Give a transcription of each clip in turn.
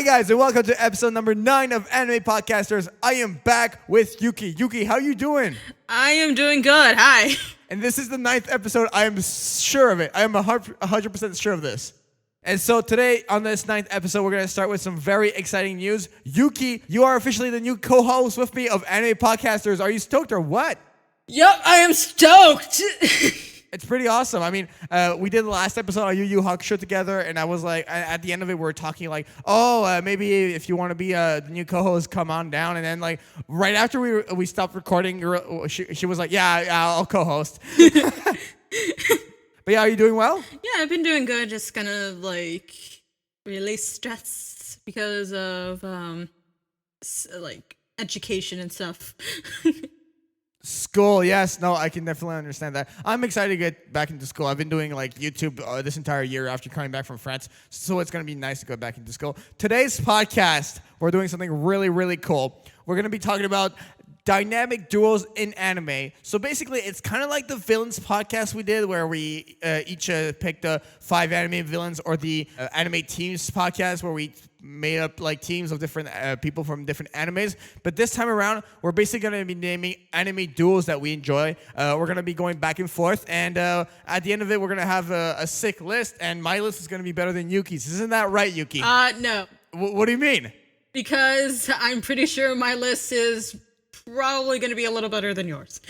Hi guys, and welcome to episode number 9 of Anime Podcasters. I am back with Yuki. Yuki, how you doing? I am doing good. Hi. And this is the 9th episode. I am sure of it. I am 100% sure of this. And so today, on this 9th episode, we're going to start with some very exciting news. Yuki, you are officially the new co-host with me of Anime Podcasters. Are you stoked or what? Yup, I am stoked. It's pretty awesome. I mean, we did the last episode on Yu Yu Hakusho together, and I was like, at the end of it, we were talking like, maybe if you want to be the new co-host, come on down. And then like right after we stopped recording, she was like, yeah, I'll co-host. But yeah, are you doing well? Yeah, I've been doing good. Just kind of like really stressed because of like education and stuff. School, yes. No, I can definitely understand that. I'm excited to get back into school. I've been doing like YouTube this entire year after coming back from France, so it's going to be nice to go back into school. Today's podcast, we're doing something really, really cool. We're going to be talking about dynamic duos in anime. So basically, it's kind of like the villains podcast we did, where we each picked 5 anime villains, or the anime teams podcast, where we made up like teams of different people from different animes. But this time around, we're basically going to be naming anime duos that we enjoy. We're going to be going back and forth, and at the end of it, we're going to have a sick list, and my list is going to be better than Yuki's. Isn't that right, Yuki? No. What do you mean? Because I'm pretty sure my list is probably going to be a little better than yours.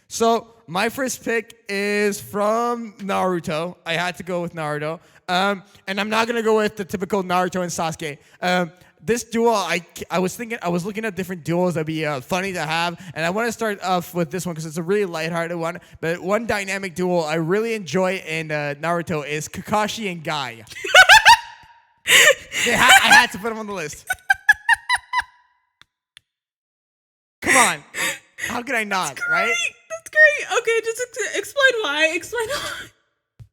So my first pick is from Naruto. I had to go with Naruto. And I'm not going to go with the typical Naruto and Sasuke. This duo, I was looking at different duos that'd be funny to have, and I want to start off with this one because it's a really lighthearted one. But one dynamic duo I really enjoy in Naruto is Kakashi and Guy. I had to put them on the list. Come on. How could I not, right? That's great. Okay, just explain why. Explain why.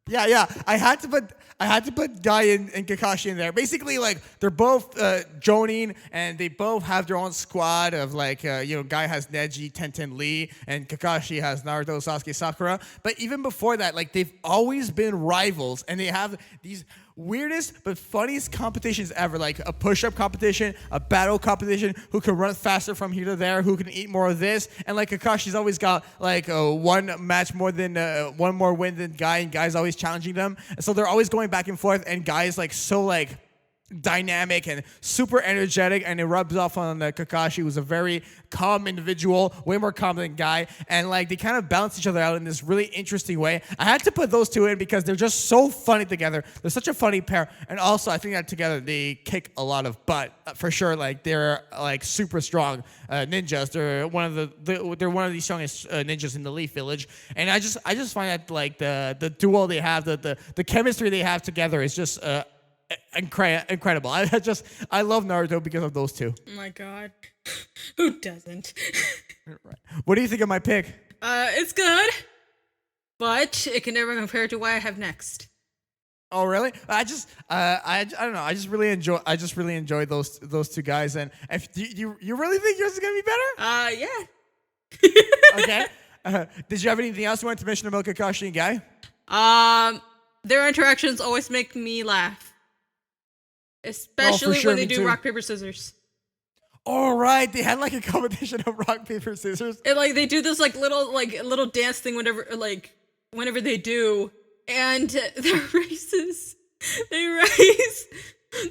Yeah. I had to put Guy and Kakashi in there. Basically, like, they're both Jonin, and they both have their own squad of like, Guy has Neji, Tenten Lee, and Kakashi has Naruto, Sasuke, Sakura. But even before that, like, they've always been rivals, and they have these weirdest but funniest competitions ever, like a push-up competition, a battle competition, who can run faster from here to there, who can eat more of this, and like Kakashi's always got like one more win than Guy, and Guy's always challenging them, and so they're always going back and forth, and Guy's like so like dynamic and super energetic, and it rubs off on Kakashi, who's a very calm individual, way more calm than Guy, and like they kind of balance each other out in this really interesting way. I had to put those two in because they're just so funny together. They're such a funny pair, and also I think that together they kick a lot of butt for sure. Like they're like super strong ninjas. They're one of the strongest ninjas in the Leaf Village, and I just find that like the duo they have, the chemistry they have together is just incredible. I love Naruto because of those two. Oh my god. Who doesn't? Right. What do you think of my pick? It's good, but it can never compare to what I have next. Oh really? I don't know. I just really enjoy those two guys. And if you really think yours is gonna be better? Yeah. Okay. Did you have anything else you wanted to mention about Kakashi and Guy? Their interactions always make me laugh. Especially when they do rock, paper, scissors. All right, they had like a competition of rock, paper, scissors. And like they do this like little dance thing whenever they do, and their races, they race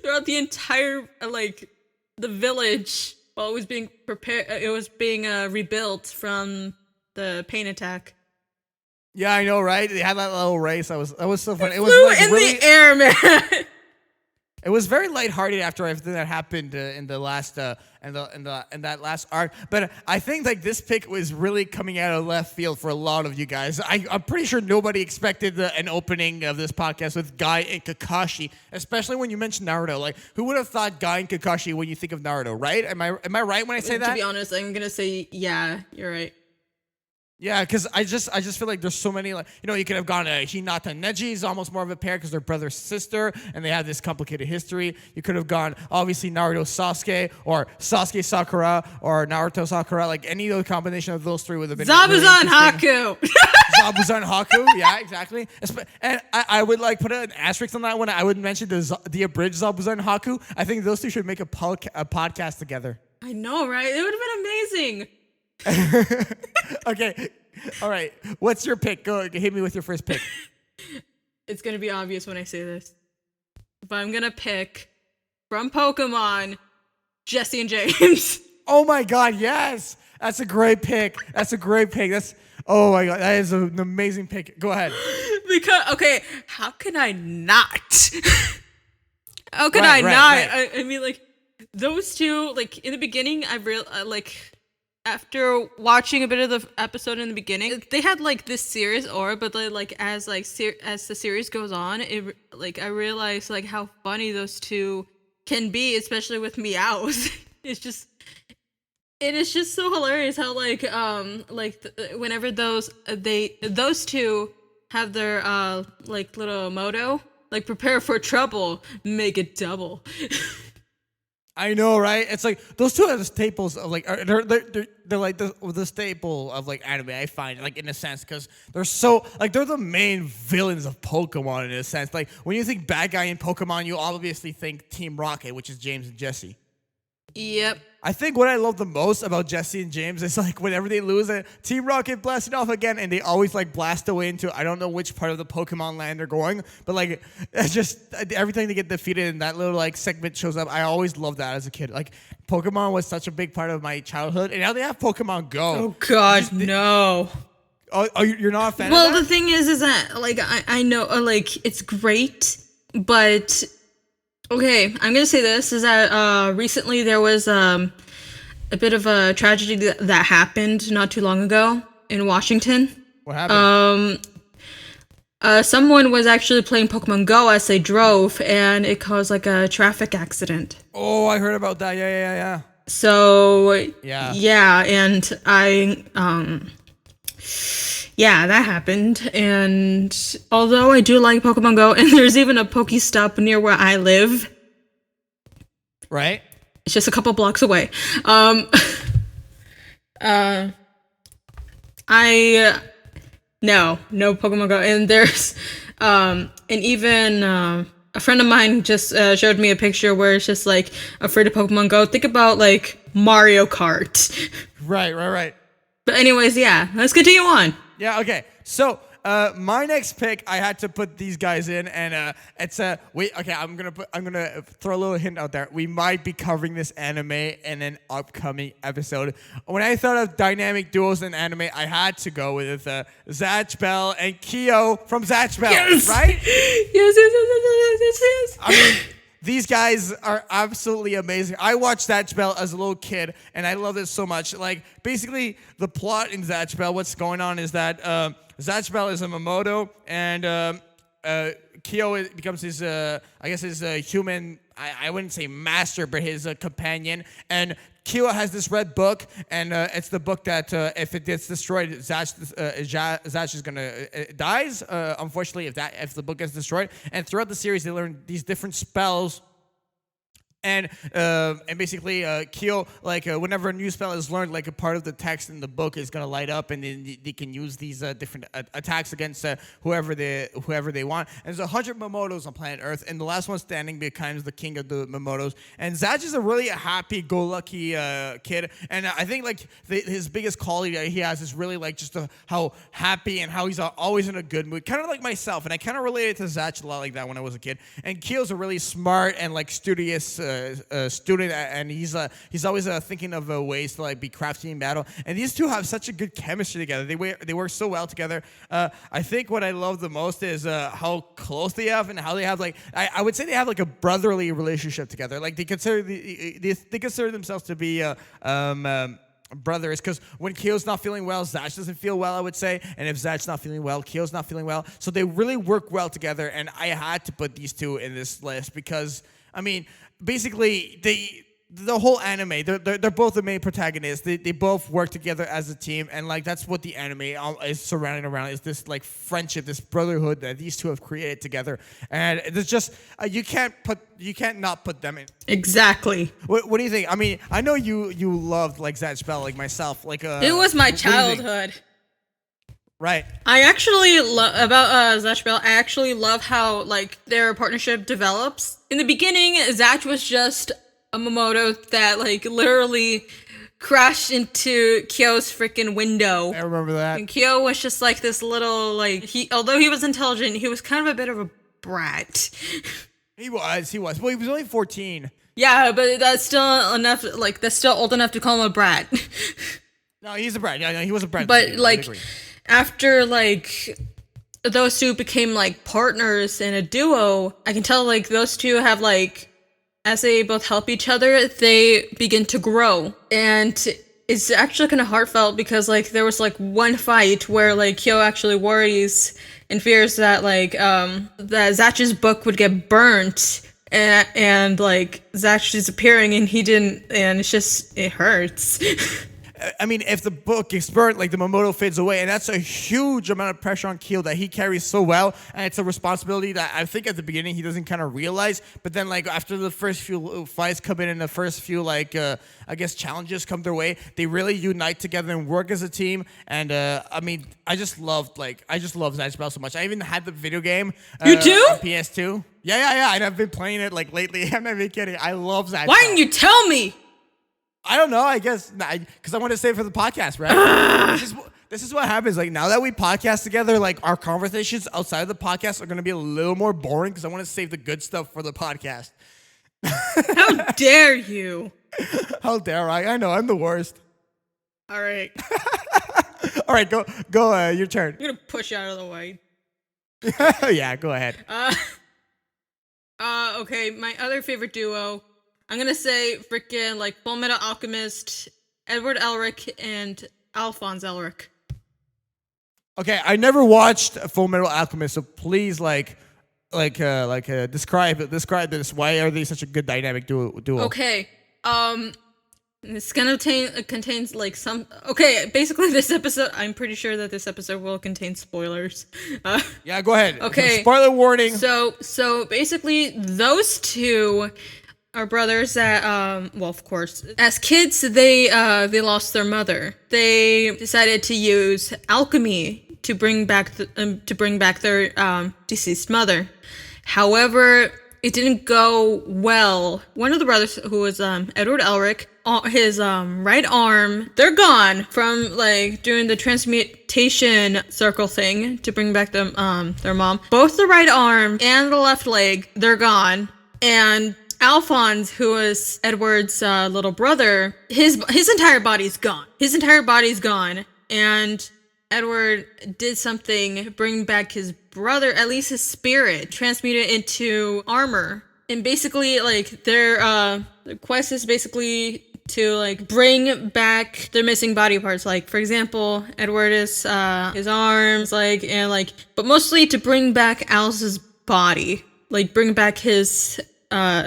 throughout the entire the village while it was being prepared. It was being rebuilt from the pain attack. Yeah, I know, right? They had that little race. That was so funny. It was like in really, the air, man. It was very lighthearted after everything that happened in the last in that last arc. But I think like this pick was really coming out of left field for a lot of you guys. I'm pretty sure nobody expected an opening of this podcast with Guy and Kakashi, especially when you mentioned Naruto. Like, who would have thought Guy and Kakashi when you think of Naruto, right? Am I right when I say that? To be honest, I'm gonna say yeah, you're right. Yeah, because I just feel like there's so many, like, you could have gone Hinata and Neji is almost more of a pair because they're brother sister and they have this complicated history. You could have gone obviously Naruto Sasuke or Sasuke Sakura or Naruto Sakura. Like any of the combination of those three would have been really Zabuzan interesting. Haku. Zabuzan Haku, yeah, exactly. And I would like put an asterisk on that one. I would mention the abridged Zabuzan Haku. I think those two should make a podcast together. I know, right? It would have been amazing. Okay, all right. What's your pick? Go hit me with your first pick. It's gonna be obvious when I say this, but I'm gonna pick from Pokemon, Jesse and James. Oh my God, yes, that's a great pick. Oh my God, that is an amazing pick. Go ahead. Because how can I not? How can Right, I right, not? right. I mean, like those two. Like in the beginning, after watching a bit of the episode in the beginning, they had like this serious aura, but as the series goes on, I realized like how funny those two can be, especially with meows. It is just so hilarious how whenever those two have their little motto, like prepare for trouble, make it double. I know, right? It's like those two are the staples of like they're like the staple of like anime. I find like in a sense because they're so like they're the main villains of Pokemon in a sense. Like when you think bad guy in Pokemon, you obviously think Team Rocket, which is James and Jesse. Yep. I think what I love the most about Jesse and James is like whenever they lose it, Team Rocket blasted off again, and they always like blast away into I don't know which part of the Pokemon land they're going, but like it's just every time they get defeated and that little like segment shows up, I always loved that as a kid. Like Pokemon was such a big part of my childhood, and now they have Pokemon Go. Oh God, no. Oh, you're not a fan? Well, of that? the thing is that like I know like it's great, but. Okay, I'm gonna say this is that recently there was a bit of a tragedy that happened not too long ago in Washington. What happened? Someone was actually playing Pokemon Go as they drove, and it caused like a traffic accident. Oh, I heard about that. Yeah. So yeah, and that happened. And although I do like Pokemon Go, and there's even a Pokestop near where I live. Right. It's just a couple blocks away. No Pokemon Go. And there's, and even a friend of mine just showed me a picture where it's just like afraid of Pokemon Go. Think about like Mario Kart. Right. But anyways, yeah, let's continue on. Yeah, okay. So, my next pick, I had to put these guys in, and it's okay. I'm gonna throw a little hint out there. We might be covering this anime in an upcoming episode. When I thought of dynamic duos in anime, I had to go with Zatch Bell and Kyo from Zatch Bell, Yes! right? Yes. I mean, these guys are absolutely amazing. I watched Zatch Bell as a little kid, and I love it so much. Like, basically, the plot in Zatch Bell, what's going on is that Zatch Bell is a Mamoto, and Kyo becomes his, his human, I wouldn't say master, but his companion. And Kyo has this red book, and it's the book that if it gets destroyed, Zatch is gonna dies. Unfortunately, if the book gets destroyed, and throughout the series, they learn these different spells. And basically, Kyo, whenever a new spell is learned, like a part of the text in the book is gonna light up, and then they can use these different attacks against whoever they want. And there's 100 Mamotos on planet Earth, and the last one standing becomes the king of the Mamotos. And Zatch is a really happy-go-lucky kid, and I think his biggest quality that he has is really just how happy and how he's always in a good mood, kind of like myself. And I kind of related to Zatch a lot like that when I was a kid. And Kyo's a really smart and studious student, and he's always thinking of ways to be crafty in battle. And these two have such a good chemistry together. They work so well together. I think what I love the most is how close they have, and how they have I would say they have a brotherly relationship together. They consider themselves to be brothers, because when Kyo's not feeling well, Zatch doesn't feel well, I would say. And if Zatch's not feeling well, Kyo's not feeling well. So they really work well together, and I had to put these two in this list because, I mean, basically, the whole anime, they're both the main protagonists. They both work together as a team, and like that's what the anime is surrounding around, is this like friendship, this brotherhood that these two have created together. And it's just you can't not put them in. Exactly. What do you think? I mean, I know you loved like Zatch Bell, like myself. Like it was my what do you think? childhood. Right. I actually about Zatch Bell. I actually love how like their partnership develops. In the beginning, Zatch was just a Momoto that like literally crashed into Kyo's freaking window. I remember that. And Kyo was just like this little like although he was intelligent, he was kind of a bit of a brat. He was. Well, he was only 14. Yeah, but that's still enough. Like that's still old enough to call him a brat. No, he's a brat. Yeah, no, he was a brat. But like after like those two became like partners in a duo, I can tell like those two have like, as they both help each other, they begin to grow. And it's actually kind of heartfelt because like there was like one fight where like Kyo actually worries and fears that like that Zatch's book would get burnt, and like Zatch disappearing and he didn't, and it hurts. I mean, if the book is burnt, like the Momoto fades away, and that's a huge amount of pressure on Kyo that he carries so well, and it's a responsibility that I think at the beginning he doesn't kind of realize, but then like after the first few fights come in and the first few like I guess challenges come their way, they really unite together and work as a team. And I mean, I just love Zatch Bell so much. I even had the video game. You do? On PS2. Yeah, and I've been playing it like lately. I'm not even kidding. I love Zatch Bell. Why didn't you tell me? I don't know. I guess because I want to save it for the podcast, right? This is what happens. Like now that we podcast together, like our conversations outside of the podcast are going to be a little more boring because I want to save the good stuff for the podcast. How dare you? How dare I? I know I'm the worst. All right. All right, go. Your turn. I'm gonna push you out of the way. Yeah, go ahead. Okay. My other favorite duo, I'm gonna say freaking like Full Metal Alchemist, Edward Elric and Alphonse Elric. Okay, I never watched Full Metal Alchemist, so please describe this. Why are they such a good dynamic duo? Okay. This contains like some. Okay, basically this episode. I'm pretty sure that this episode will contain spoilers. Yeah, go ahead. Okay. Spoiler warning. So basically, those two are brothers that well, of course, as kids they lost their mother. They decided to use alchemy to bring back their deceased mother. However, it didn't go well. One of the brothers, who was Edward Elric, his right arm, they're gone from like doing the transmutation circle thing to bring back their mom. Both the right arm and the left leg, they're gone. And Alphonse, who was Edward's little brother, his entire body's gone. His entire body's gone. And Edward did something, bring back his brother, at least his spirit, transmute it into armor. And basically, like, their quest is basically to, like, bring back their missing body parts. Like, for example, Edward is his arms, like, and, like, but mostly to bring back Alice's body. Like, bring back his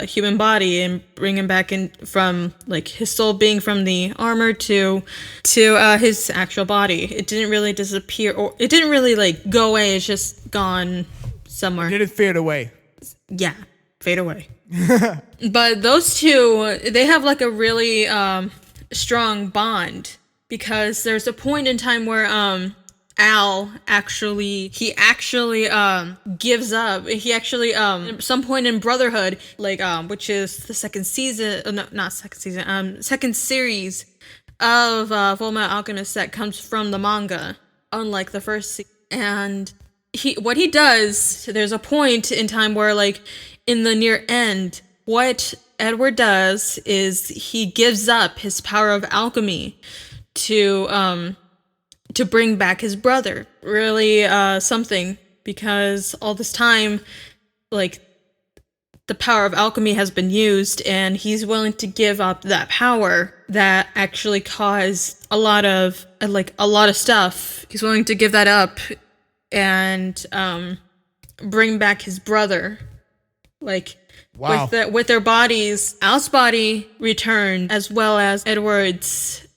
human body and bring him back in from like his soul being from the armor to his actual body. It didn't really disappear, or it didn't really like go away. It's just gone somewhere. Did it fade away? Yeah, fade away. But those two, they have like a really strong bond, because there's a point in time where Al actually gives up. He actually at some point in Brotherhood, like which is the second season, no, not second season, second series of Full Metal Alchemist that comes from the manga, unlike the first season. And what he does, there's a point in time where like in the near end, what Edward does is he gives up his power of alchemy to bring back his brother. Really something, because all this time, like, the power of alchemy has been used, and he's willing to give up that power that actually caused a lot of stuff. He's willing to give that up and bring back his brother. Like, Wow. With their bodies, Al's body returned as well as Edward's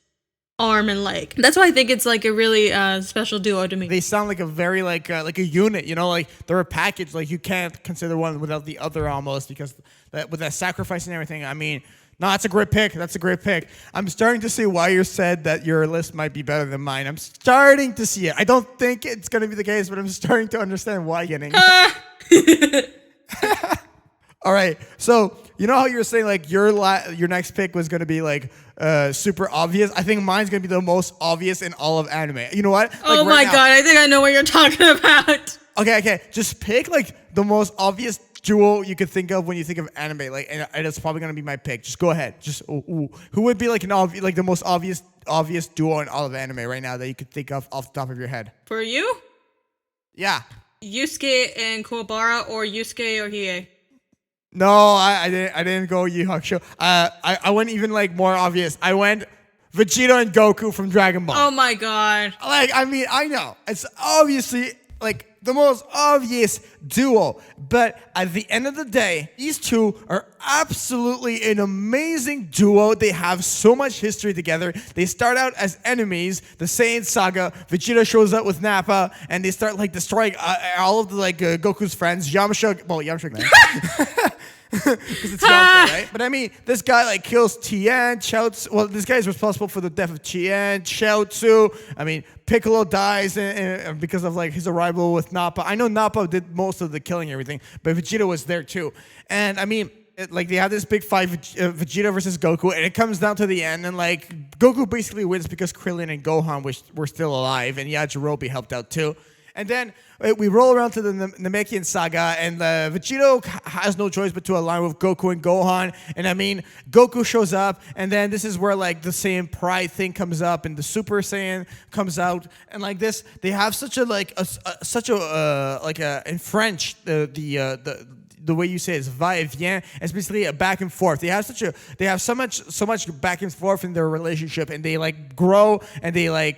arm and leg. That's why I think it's like a really special duo to me. They sound like a very like a unit, you know, like they're a package. Like you can't consider one without the other almost, because with that sacrifice and everything. I mean, no, that's a great pick. That's a great pick. I'm starting to see why you said that your list might be better than mine. I'm starting to see it. I don't think it's going to be the case, but I'm starting to understand why, Yanning. All right. So, you know how you were saying like your next pick was going to be like super obvious? I think mine's going to be the most obvious in all of anime. You know what? Like, oh my god, I think I know what you're talking about. Okay. Just pick like the most obvious duo you could think of when you think of anime, like, and it's probably gonna be my pick. Just go ahead. Just who would be like the most obvious duo in all of anime right now that you could think of off the top of your head? For you? Yeah. Yusuke and Kuwabara, or Yusuke or Hiei? No, I didn't go Yu Hakusho. I went even like more obvious. I went Vegeta and Goku from Dragon Ball. Oh my god. Like, I mean, I know it's obviously like the most obvious duo, but at the end of the day, these two are absolutely an amazing duo. They have so much history together. They start out as enemies, the Saiyan Saga. Vegeta shows up with Nappa, and they start like destroying all of the like Goku's friends. Yamcha, man. Because it's Yamcha, right? But I mean, this guy like kills Tien, Chaozu. Well, this guy is responsible for the death of Tien, Chaozu. I mean, Piccolo dies because of like his arrival with Nappa. I know Nappa did most of the killing and everything, but Vegeta was there too. And I mean, like they have this big fight, Vegeta versus Goku, and it comes down to the end, and like Goku basically wins because Krillin and Gohan were still alive, and Yajirobe helped out too. And then we roll around to the Namekian Saga, and Vegeta has no choice but to align with Goku and Gohan. And I mean, Goku shows up, and then this is where like the Saiyan pride thing comes up, and the Super Saiyan comes out, and like this, they have such a in French the way you say it is va-et-vient. It's basically a back and forth. They have so much back and forth in their relationship, and they like grow, and they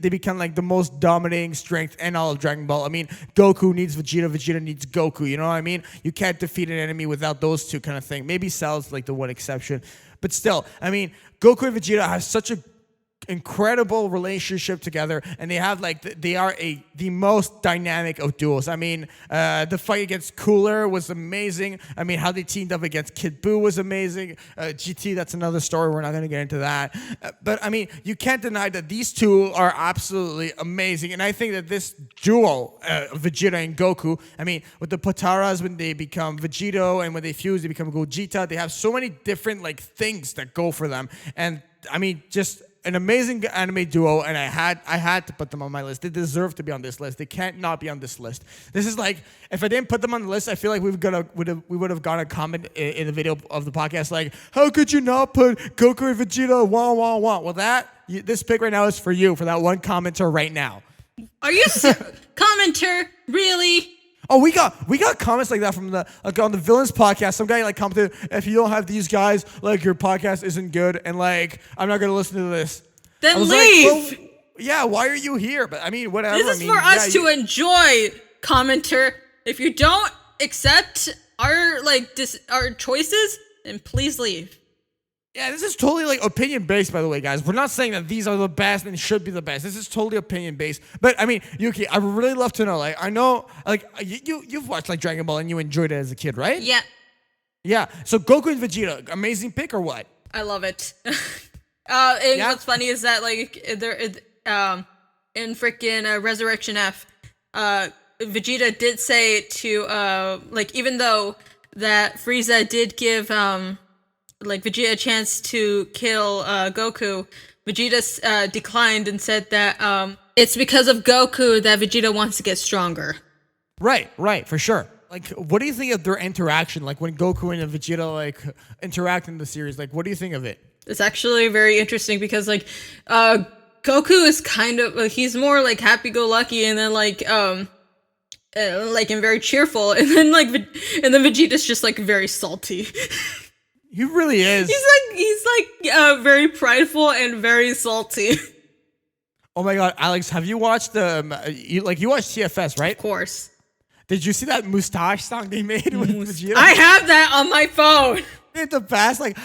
become like the most dominating strength in all of Dragon Ball. I mean, Goku needs Vegeta, Vegeta needs Goku. You know what I mean? You can't defeat an enemy without those two, kind of thing. Maybe Cell's like the one exception, but still, I mean, Goku and Vegeta have such a incredible relationship together, and they have like they are the most dynamic of duos. I mean, the fight against Cooler was amazing. I mean, how they teamed up against Kid Buu was amazing. GT, that's another story. We're not going to get into that. But I mean, you can't deny that these two are absolutely amazing. And I think that this duo, Vegeta and Goku, I mean, with the Potaras, when they become Vegito, and when they fuse, they become Gogeta. They have so many different like things that go for them. And I mean, just an amazing anime duo, and I had to put them on my list. They deserve to be on this list. They can't not be on this list. This is like, if I didn't put them on the list, I feel like we would have gotten a comment in the video of the podcast like, how could you not put Goku and Vegeta? Wah wah wah. Well, this pick right now is for you, for that one commenter right now. Are you commenter? Really? Oh, we got comments like that from on the Villains podcast. Some guy like commented, if you don't have these guys, like your podcast isn't good, and like I'm not gonna listen to this. Then leave. Like, well, yeah, why are you here? But I mean, whatever. This is for us to enjoy, commenter. If you don't accept our our choices, then please leave. Yeah, this is totally like opinion based, by the way, guys. We're not saying that these are the best and should be the best. This is totally opinion based. But I mean, Yuki, I would really love to know. Like, I know, like you've watched like Dragon Ball and you enjoyed it as a kid, right? Yeah. Yeah. So Goku and Vegeta, amazing pick or what? I love it. And what's funny is that like there, in freaking Resurrection F, Vegeta did say to like, even though that Frieza did give like Vegeta a chance to kill Goku, Vegeta declined and said that it's because of Goku that Vegeta wants to get stronger. Right, for sure. Like, what do you think of their interaction? Like when Goku and Vegeta like interact in the series, like what do you think of it? It's actually very interesting because like Goku is kind of he's more like happy-go-lucky, and then like and very cheerful, and then Vegeta's just like very salty. He really is. He's like very prideful and very salty. Oh my God, Alex, have you watched you watched TFS, right? Of course. Did you see that mustache song they made with Vegeta? I have that on my phone. In the past, like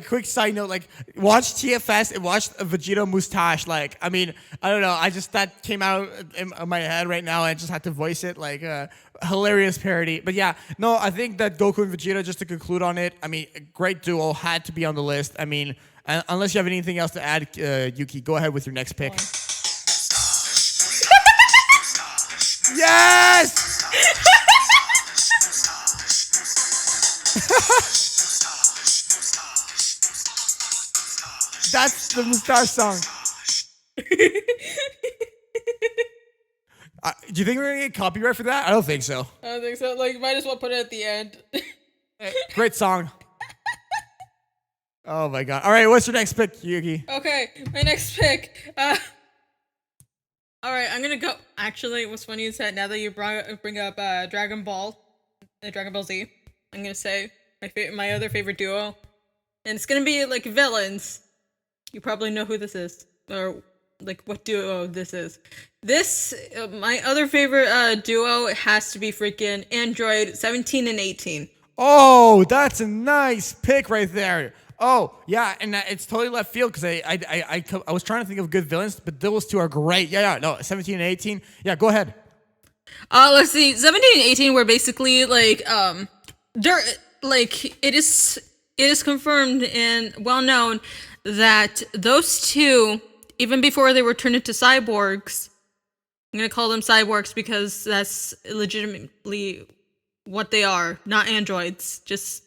quick side note, like watch TFS and watch a Vegeta mustache. Like, I mean, I don't know, that came out in my head right now. And I just had to voice it, like hilarious parody. But yeah, no, I think that Goku and Vegeta, just to conclude on it, I mean, a great duo, had to be on the list. I mean, unless you have anything else to add, Yuki, go ahead with your next pick. Yes. That's the mustache song. Do you think we're gonna get copyright for that? I don't think so. I don't think so. Like, might as well put it at the end. Great song. Oh my god. All right, what's your next pick, Yuki? Okay, my next pick. All right, I'm gonna go. Actually, what's funny is that now that you bring up Dragon Ball Z, I'm gonna say my other favorite duo, and it's gonna be like villains. You probably know who this is, or like what duo this is. This my other favorite duo has to be freaking Android 17 and 18. Oh, that's a nice pick right there. Oh, yeah, and it's totally left field because I was trying to think of good villains, but those two are great. Yeah, no, 17 and 18. Yeah, go ahead. Let's see. 17 and 18 were basically like they're like it is confirmed and well known that those two, even before they were turned into cyborgs, I'm gonna call them cyborgs because that's legitimately what they are, not androids, just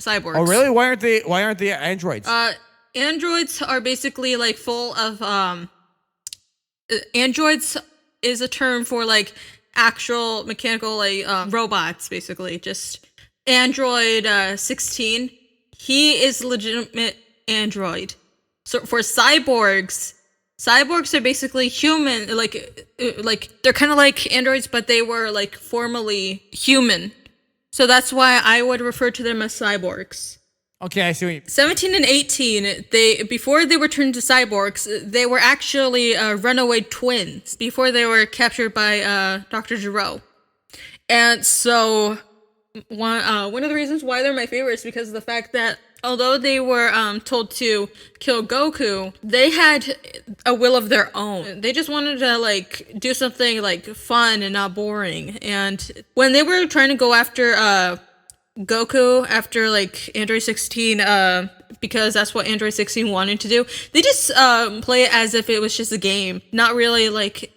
cyborgs. Oh, really? Why aren't they androids? Androids are basically like full of androids is a term for like actual mechanical like robots, basically. Just Android 16. He is legitimate android. So for cyborgs are basically human, like they're kind of like androids, but they were like formerly human. So that's why I would refer to them as cyborgs. Okay, I see what you mean. 17 and 18, before they were turned to cyborgs, they were actually runaway twins before they were captured by Dr. Gero. And so one of the reasons why they're my favorite is because of the fact that although they were told to kill Goku, they had a will of their own. They just wanted to like do something like fun and not boring. And when they were trying to go after Goku after like Android 16, because that's what Android 16 wanted to do, they just play it as if it was just a game, not really like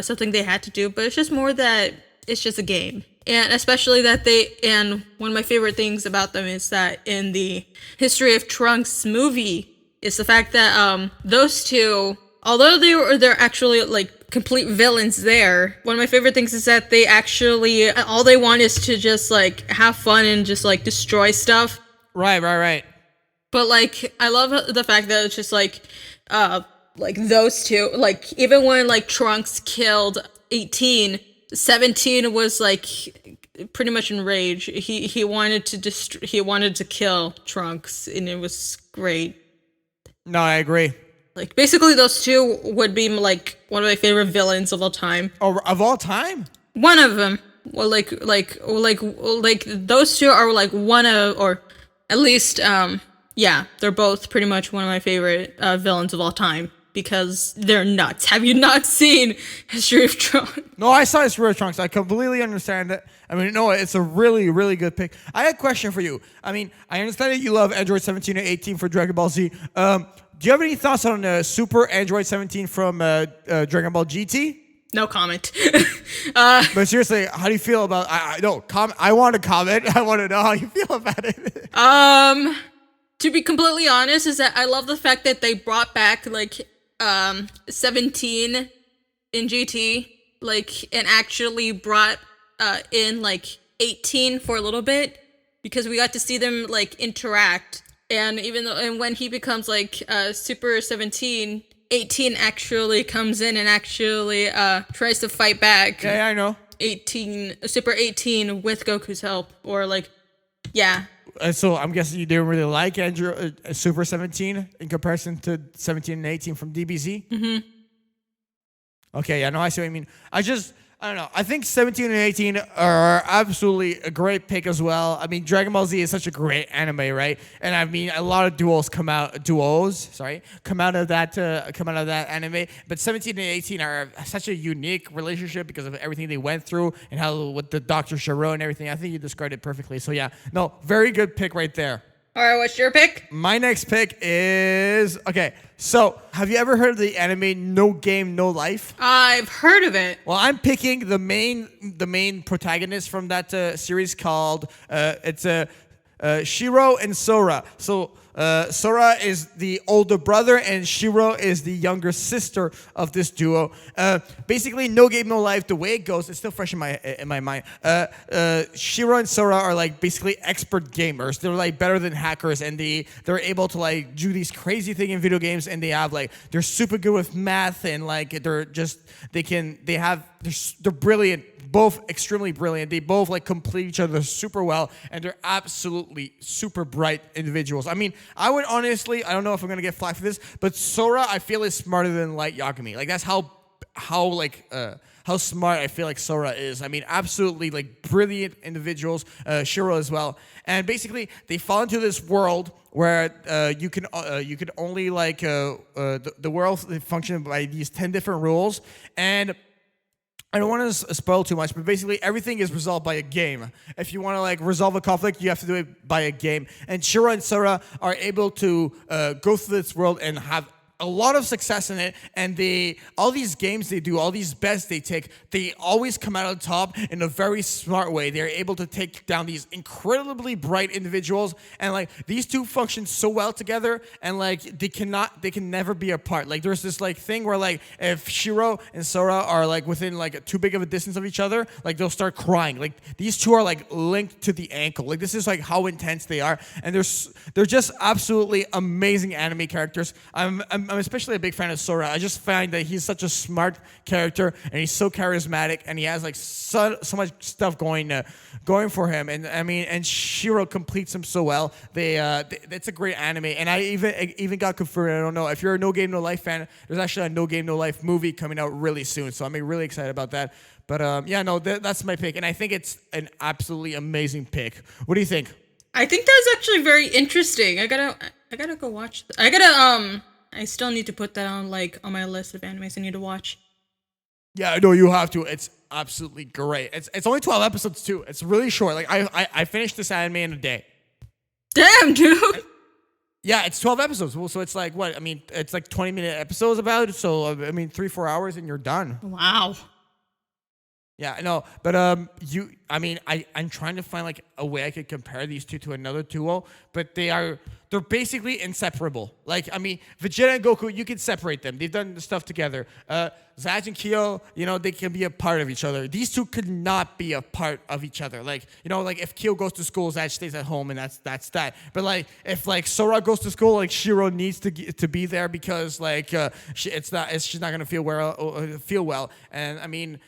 something they had to do, but it's just more that it's just a game. And especially that and one of my favorite things about them is that in the History of Trunks movie is the fact that those two, although they're actually like complete villains there, one of my favorite things is that they actually, all they want is to just like have fun and just like destroy stuff. Right. But like, I love the fact that it's just like those two, like even when like Trunks killed 18, 17 was like pretty much enraged. He wanted to kill Trunks, and it was great. No, I agree. Like basically, those two would be like one of my favorite villains of all time. Oh, of all time? One of them. Well, like those two are like one of, or at least yeah, they're both pretty much one of my favorite villains of all time. Because they're nuts. Have you not seen History of Trunks? No, I saw History of Trunks. I completely understand it. I mean, no, it's a really, really good pick. I had a question for you. I mean, I understand that you love Android 17 and 18 for Dragon Ball Z. Do you have any thoughts on Super Android 17 from Dragon Ball GT? No comment. But seriously, how do you feel about? I want to comment. I want to know how you feel about it. To be completely honest, is that I love the fact that they brought back like 17 in GT, like, and actually brought in like 18 for a little bit, because we got to see them like interact. And when he becomes like Super 17, 18 actually comes in and actually tries to fight back. Yeah, I know. Super 18 with Goku's help, or like, yeah. So I'm guessing you didn't really like Super 17 in comparison to 17 and 18 from DBZ? Mm-hmm. Okay, yeah, no, I see what you mean. I I don't know. I think 17 and 18 are absolutely a great pick as well. I mean, Dragon Ball Z is such a great anime, right? And I mean, a lot of duos come out of that anime. But 17 and 18 are such a unique relationship because of everything they went through and how with the Dr. Shiro and everything. I think you described it perfectly. So yeah, no, very good pick right there. All right, what's your pick? My next pick is okay. So, have you ever heard of the anime No Game No Life? I've heard of it. Well, I'm picking the main protagonist from that series called Shiro and Sora. So Sora is the older brother and Shiro is the younger sister of this duo. Basically, No Game No Life. The way it goes, it's still fresh in my mind. Shiro and Sora are like basically expert gamers. They're like better than hackers, and they're able to like do these crazy things in video games. And they're super good with math, and like they're brilliant. Both extremely brilliant. They both like complete each other super well, and they're absolutely super bright individuals. I mean, I would honestly, I don't know if I'm gonna get flack for this, but Sora I feel is smarter than Light Yagami. Like that's how smart I feel like Sora is. I mean, absolutely like brilliant individuals. Shiro as well, and basically they fall into this world where you can only like the world function by these 10 different rules. And I don't want to spoil too much, but basically everything is resolved by a game. If you want to like resolve a conflict, you have to do it by a game. And Shiro and Sora are able to go through this world and have a lot of success in it, and all these games they do, all these bets they take, they always come out on top in a very smart way. They're able to take down these incredibly bright individuals, and like these two function so well together, and like they can never be apart. Like there's this like thing where like if Shiro and Sora are like within like too big of a distance of each other, like they'll start crying. Like these two are like linked to the ankle. Like this is like how intense they are, and they're just absolutely amazing anime characters. I'm especially a big fan of Sora. I just find that he's such a smart character, and he's so charismatic, and he has like so much stuff going for him. And I mean, and Shiro completes him so well. It's a great anime, and I even got confirmed. I don't know if you're a No Game No Life fan. There's actually a No Game No Life movie coming out really soon, so I'm really excited about that. But yeah, no, that's my pick, and I think it's an absolutely amazing pick. What do you think? I think that's actually very interesting. I gotta go watch. I still need to put that on my list of animes I need to watch. Yeah, no, you have to. It's absolutely great. It's only 12 episodes too. It's really short. Like I finished this anime in a day. Damn, dude. Yeah, it's 12 episodes. Well, so it's like what? I mean, it's like 20-minute episodes about it. So I mean, 3-4 hours and you're done. Wow. Yeah, I know, but I'm trying to find like a way I could compare these two to another duo, but they're basically inseparable. Like, I mean, Vegeta and Goku, you can separate them. They've done stuff together. Zach and Kyo, they can be a part of each other. These two could not be a part of each other. Like, like if Kyo goes to school, Zach stays at home, and that's that. But like, if like Sora goes to school, like Shiro needs to be there because like she's not gonna feel well. And I mean,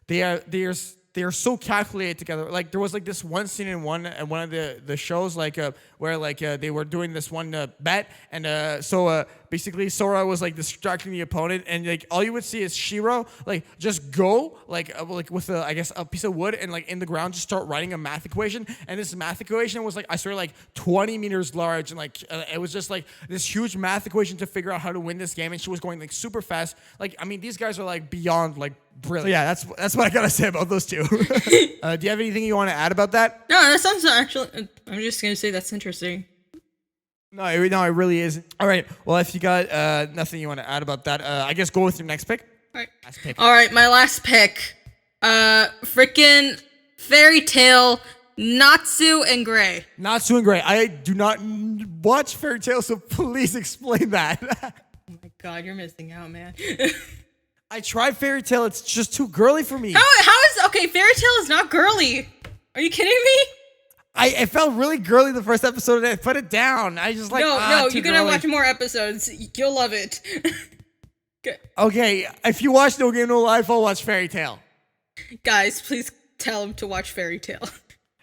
they are so calculated together. Like there was like this one scene in one of the shows where they were doing this one bet, and so basically Sora was like distracting the opponent, and like all you would see is Shiro like just go like with a piece of wood and like in the ground just start writing a math equation, and this math equation was like I swear like 20 meters large, and like it was just like this huge math equation to figure out how to win this game, and she was going like super fast. Like I mean these guys are like beyond like brilliant. So yeah, that's what I gotta say about those two. Do you have anything you want to add about that? No, that sounds actually. I'm just gonna say that's interesting. No, it really isn't. All right. Well, if you got nothing you want to add about that, I guess go with your next pick. All right. Last pick. All right, my last pick. Freaking Fairy Tail, Natsu and Gray. Natsu and Gray. I do not watch Fairy Tail, so please explain that. Oh my God, you're missing out, man. I tried Fairy Tail. It's just too girly for me. How is okay? Fairy Tail is not girly. Are you kidding me? It felt really girly the first episode, and I put it down. I just like no. You're gonna watch more episodes. You'll love it. Okay, if you watch No Game No Life, I'll watch Fairy Tail. Guys, please tell him to watch Fairy Tail.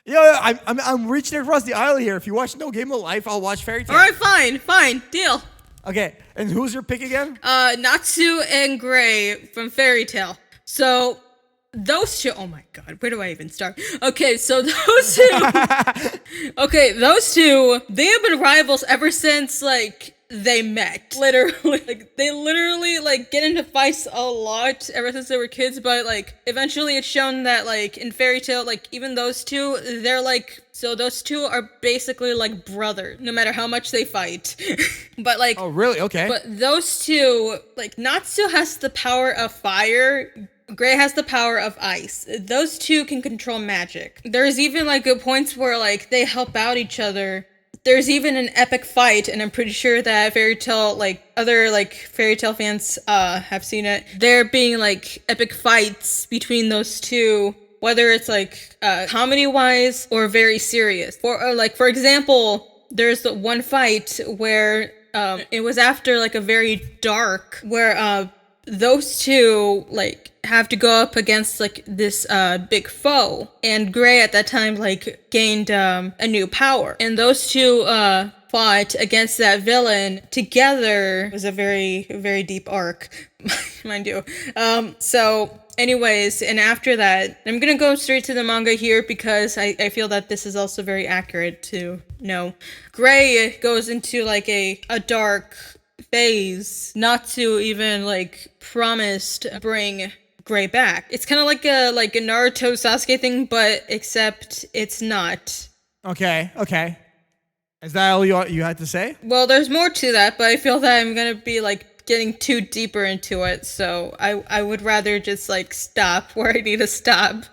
Yeah, I'm reaching across the aisle here. If you watch No Game No Life, I'll watch Fairy Tail. All right, fine, deal. Okay, and who's your pick again? Natsu and Gray from Fairy Tail. So those two, oh my god, where do I even start? Okay, so those two, they have been rivals ever since, like, they met. Literally. Like, they literally, like, get into fights a lot ever since they were kids, but, like, eventually it's shown that, like, in Fairy Tail, like, even those two, they're, like, so those two are basically, like, brother, no matter how much they fight. But, like... Oh, really? Okay. But those two, like, Natsu has the power of fire... Gray has the power of ice. Those two can control magic. There's even, like, points where, like, they help out each other. There's even an epic fight, and I'm pretty sure that Fairy Tail, like, other, like, Fairy Tail fans, have seen it. There being, like, epic fights between those two, whether it's, like, comedy-wise or very serious. For example, there's the one fight where, it was after, like, a very dark, where, those two, like, have to go up against, like, this big foe, and Gray at that time, like, gained a new power, and those two fought against that villain together. It was a very, very deep arc, mind you. So anyways, and after that, I'm gonna go straight to the manga here because I feel that this is also very accurate to know. Gray goes into, like, a dark phase, not to even, like, promised bring Gray back. It's kind of like a Naruto Sasuke thing, but except it's not. Okay. Is that all you had to say? Well, there's more to that, but I feel that I'm gonna be, like, getting too deeper into it, so I would rather just, like, stop where I need to stop.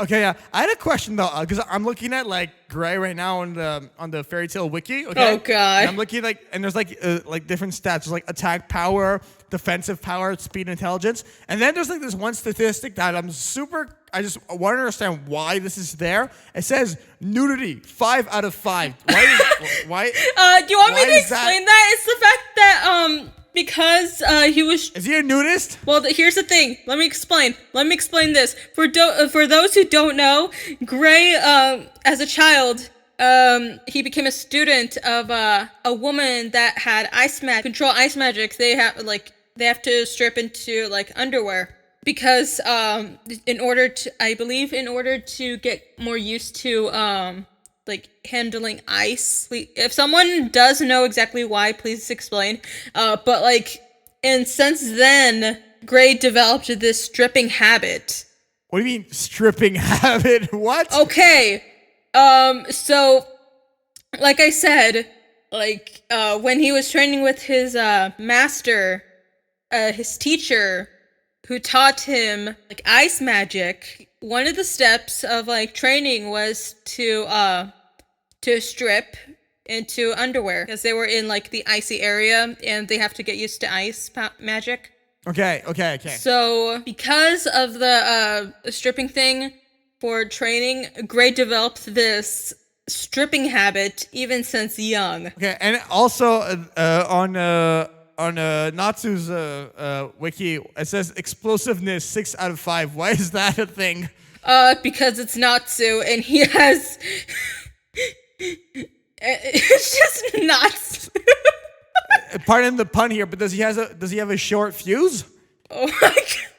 Okay, yeah. I had a question though, because I'm looking at, like, Gray right now on the Fairy Tail wiki. Okay. Oh god. And I'm looking, like, and there's, like different stats. There's, like, attack power, defensive power, speed, and intelligence. And then there's, like, this one statistic that I just want to understand why this is there. It says nudity, 5 out of 5. Why? Do you want me to explain that? It's the fact that because he was... Is he a nudist? Well, here's the thing. Let me explain this. For those who don't know, Gray, as a child, he became a student of a woman that had control ice magic. They have to strip into, like, underwear because in order to get more used to like, handling ice. If someone does know exactly why, please explain. But, like, and since then, Gray developed this stripping habit. What do you mean stripping habit? What? Okay. So, like I said, like, when he was training with his master, his teacher, who taught him, like, ice magic, one of the steps of, like, training was to strip into underwear because they were in, like, the icy area and they have to get used to ice magic. Okay. So because of the stripping thing for training, Gray developed this stripping habit even since young. Okay, and also on Natsu's wiki, it says explosiveness 6 out of 5. Why is that a thing? Because it's Natsu and he has... It's just nuts. Pardon the pun here, but does he have a short fuse? Oh my god.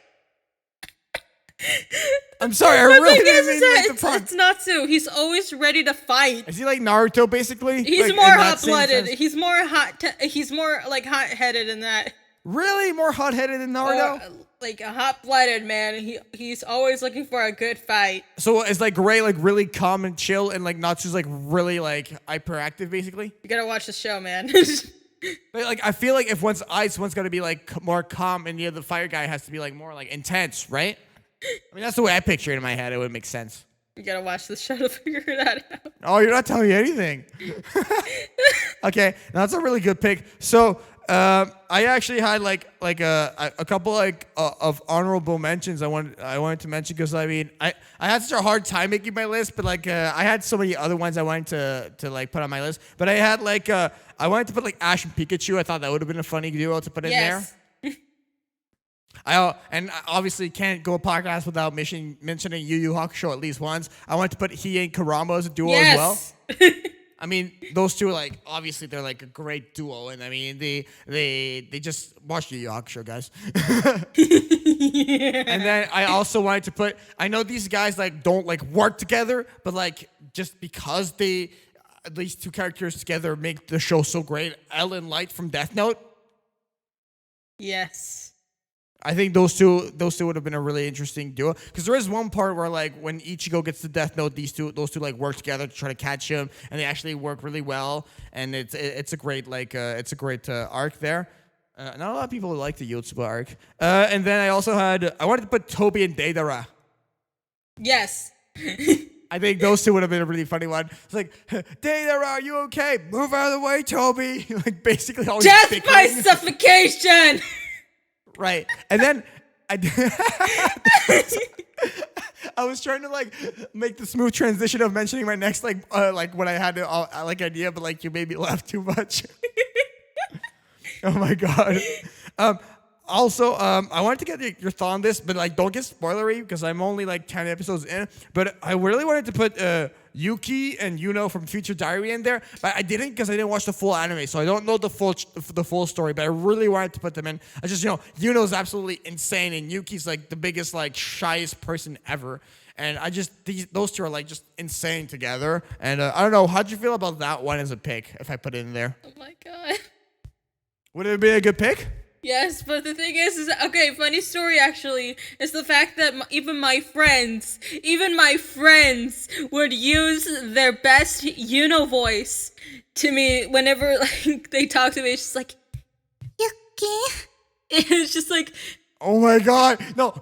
I'm sorry, I really didn't mean to make the pun. It's Natsu. He's always ready to fight. Is he like Naruto, basically? He's like, more hot-blooded. He's more like hot-headed than that. Really? More hot-headed than Naruto? Like a hot-blooded man. He's always looking for a good fight. So is, like, Gray, like, really calm and chill, and, like, Natsu's, like, really, like, hyperactive, basically? You gotta watch the show, man. Like, I feel like if one's ice, one's gonna be, like, more calm, and the fire guy has to be, like, more, like, intense, right? I mean, that's the way I picture it in my head. It would make sense. You gotta watch the show to figure that out. Oh, you're not telling me anything. Okay, now that's a really good pick. So, I actually had like a couple like of honorable mentions I wanted to mention because I mean I had such a hard time making my list, but like I had so many other ones I wanted to like put on my list. But I had like I wanted to put like Ash and Pikachu. I thought that would have been a funny duo to put in there. And I obviously can't go a podcast without mentioning Yu Yu Hakusho at least once. I wanted to put Hiei and Karamo as a duo as well. I mean, those two are like obviously they're like a great duo, and I mean they just watch the Yu Yu Hakusho, guys. And then I also wanted to put. I know these guys like don't like work together, but like just because these two characters together make the show so great. Elle and Light from Death Note. Yes. I think those two would have been a really interesting duo, because there is one part where like when Ichigo gets the Death Note, those two like work together to try to catch him, and they actually work really well, and it's a great arc there. Not a lot of people like the Yotsuba arc. And then I wanted to put Toby and Deidara. Yes. I think those two would have been a really funny one. It's like, Deidara, are you okay? Move out of the way, Toby. Like basically always Death bickering. by suffocation. Right. And then I was trying to like make the smooth transition of mentioning my next like what I had idea, but like you made me laugh too much. Oh my god. Also, I wanted to get your thought on this, but like don't get spoilery because I'm only like 10 episodes in. But I really wanted to put Yuki and Yuno from Future Diary in there, but I didn't because I didn't watch the full anime, so I don't know the full story. But I really wanted to put them in. I just Yuno's absolutely insane, and Yuki's like the biggest like shyest person ever. And those two are like just insane together. And I don't know, how'd you feel about that one as a pick if I put it in there? Oh my god. Would it be a good pick? Yes, but the thing is okay, funny story actually, is the fact that even my friends would use their best voice to me whenever like they talk to me. It's just like, Yuki. It's just like, oh my god. No,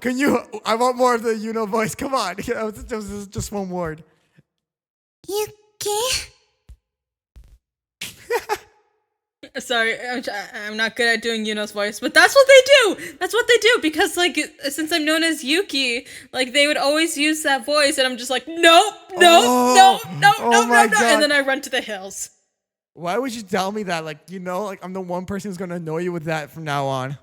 I want more of the voice. Come on. Just one word. Yuki. Sorry, I'm not good at doing Yuno's voice, but that's what they do. That's what they do because, like, since I'm known as Yuki, like, they would always use that voice, and I'm just like, no, no, and then I run to the hills. Why would you tell me that? Like, like I'm the one person who's gonna annoy you with that from now on.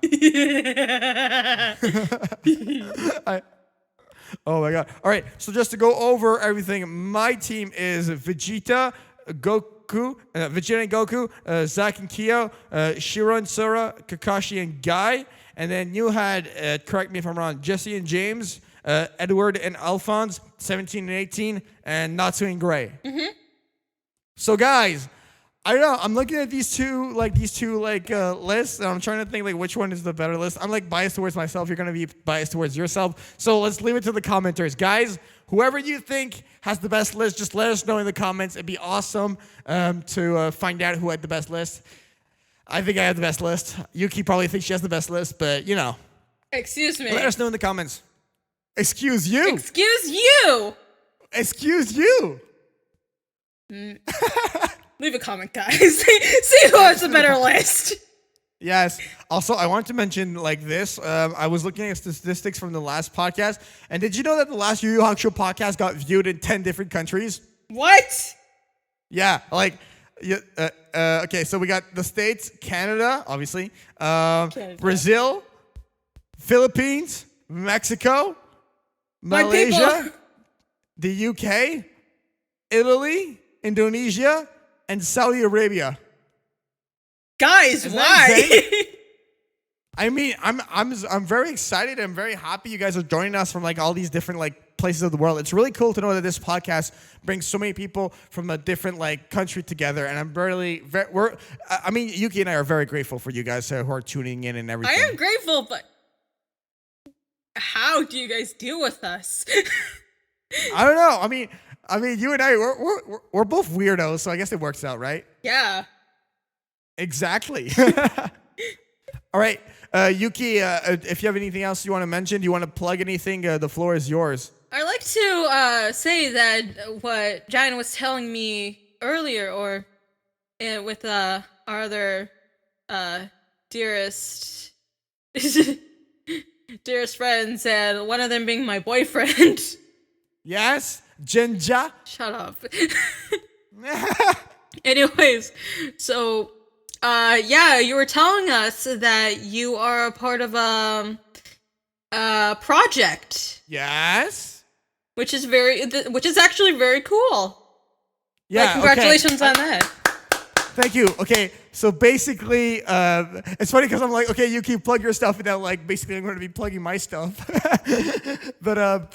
Oh my god! All right, so just to go over everything, my team is Vegeta, Vegeta and Goku, Zack and Kyo, Shiro and Sora, Kakashi and Guy, and then you had, correct me if I'm wrong, Jesse and James, Edward and Alphonse, 17 and 18, and Natsu and Gray. Mm-hmm. So guys, I don't know. I'm looking at these two lists, and I'm trying to think like which one is the better list. I'm like biased towards myself. You're gonna be biased towards yourself. So let's leave it to the commenters, guys. Whoever you think has the best list, just let us know in the comments. It'd be awesome to find out who had the best list. I think I have the best list. Yuki probably thinks she has the best list, but Excuse me. Let us know in the comments. Excuse you. Excuse you. Excuse you. Leave a comment, guys. See who has a better list. Yes. Also, I wanted to mention like this. I was looking at statistics from the last podcast, and did you know that the last Yu Yu Hakusho podcast got viewed in 10 different countries? What? Yeah. Like, okay. So we got the States, Canada, obviously, Brazil, Philippines, Mexico, Malaysia, the UK, Italy, Indonesia, and Saudi Arabia. Guys, why? I mean, I'm very excited. I'm very happy you guys are joining us from like all these different like places of the world. It's really cool to know that this podcast brings so many people from a different like country together. And I'm Yuki and I are very grateful for you guys who are tuning in and everything. I am grateful, but how do you guys deal with us? I don't know. I mean, you and I, we're both weirdos, so I guess it works out, right? Yeah. Exactly. All right, Yuki, if you have anything else you want to mention, do you want to plug anything? The floor is yours. I'd like to say that what Jaian was telling me earlier, or with our other dearest friends, and one of them being my boyfriend. Yes, Jinja. Shut up. Anyways, so you were telling us that you are a part of a project. Yes. Which is actually very cool. Yeah. Congratulations on that. Thank you. Okay, so basically, it's funny because I'm like, okay, Yuki, plug your stuff, and now like basically I'm going to be plugging my stuff. But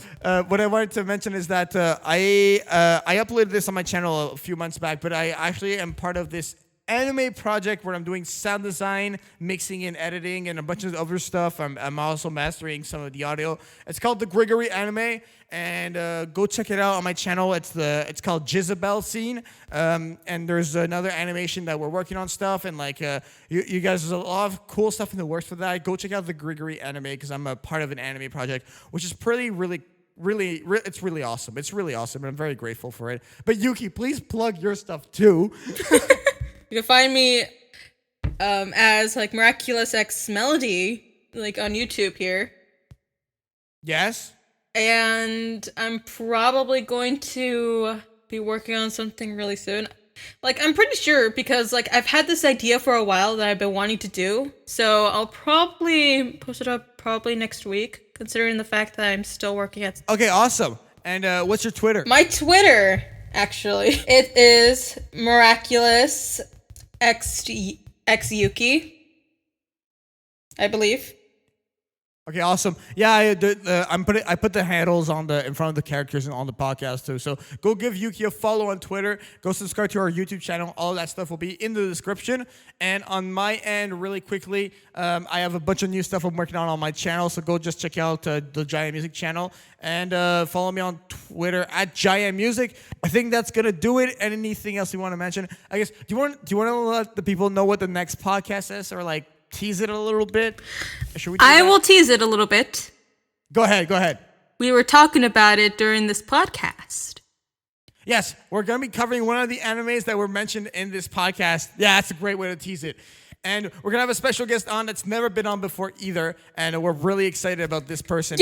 what I wanted to mention is that I uploaded this on my channel a few months back, but I actually am part of this anime project where I'm doing sound design, mixing and editing, and a bunch of other stuff. I'm also mastering some of the audio. It's called the Grigory Anime, and go check it out on my channel. It's called Jezebel Scene, and there's another animation that we're working on stuff, and like you guys, there's a lot of cool stuff in the works for that. Go check out the Grigory Anime because I'm a part of an anime project, which is it's really awesome. It's really awesome, and I'm very grateful for it. But Yuki, please plug your stuff too. You can find me as like Miraculous X Melody, like on YouTube here. Yes. And I'm probably going to be working on something really soon. Like, I'm pretty sure because like I've had this idea for a while that I've been wanting to do. So I'll probably post it up probably next week, considering the fact that I'm still working at... Okay, awesome. And what's your Twitter? My Twitter, actually, it is Miraculous X Yuki, I believe. Okay, awesome. Yeah, I put the handles in front of the characters and on the podcast too. So go give Yuki a follow on Twitter. Go subscribe to our YouTube channel. All of that stuff will be in the description. And on my end, really quickly, I have a bunch of new stuff I'm working on my channel. So go just check out the JaianMusic channel and follow me on Twitter at JaianMusic. I think that's gonna do it. Anything else you want to mention? I guess do you want to let the people know what the next podcast is, or like tease it a little bit? Should we? I will tease it a little bit. Go ahead. We were talking about it during this podcast. Yes, we're going to be covering one of the animes that were mentioned in this podcast. Yeah, that's a great way to tease it. And we're going to have a special guest on that's never been on before either. And we're really excited about this person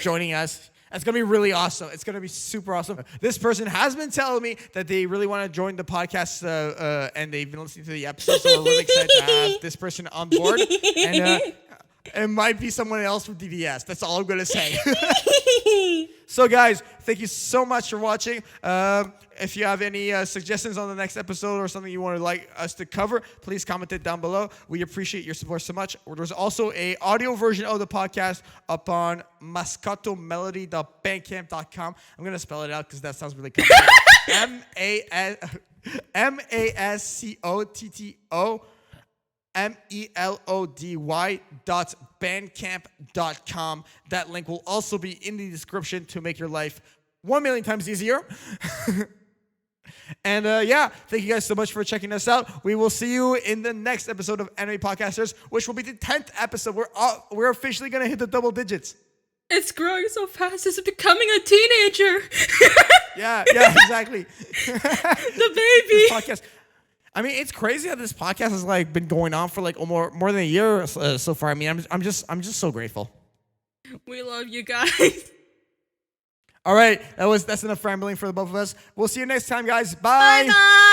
joining us. It's going to be really awesome. It's going to be super awesome. This person has been telling me that they really want to join the podcast, and they've been listening to the episodes, so we're really excited to have this person on board. And it might be someone else from DDS. That's all I'm going to say. So, guys, thank you so much for watching. If you have any suggestions on the next episode or something you want to like us to cover, please comment it down below. We appreciate your support so much. There's also a audio version of the podcast up on mascottomelody.bandcamp.com. I'm going to spell it out because that sounds really complicated. MASCOTTOMelody.bandcamp.com. That link will also be in the description to make your life 1,000,000 times easier. And thank you guys so much for checking us out. We will see you in the next episode of Anime Podcasters, which will be the 10th episode. We're officially going to hit the double digits. It's growing so fast. It's becoming a teenager. Yeah, exactly. The baby. Podcast. I mean, it's crazy how this podcast has like been going on for like more than a year so far. I mean, I'm just so grateful. We love you guys. All right, that's enough rambling for the both of us. We'll see you next time, guys. Bye. Bye.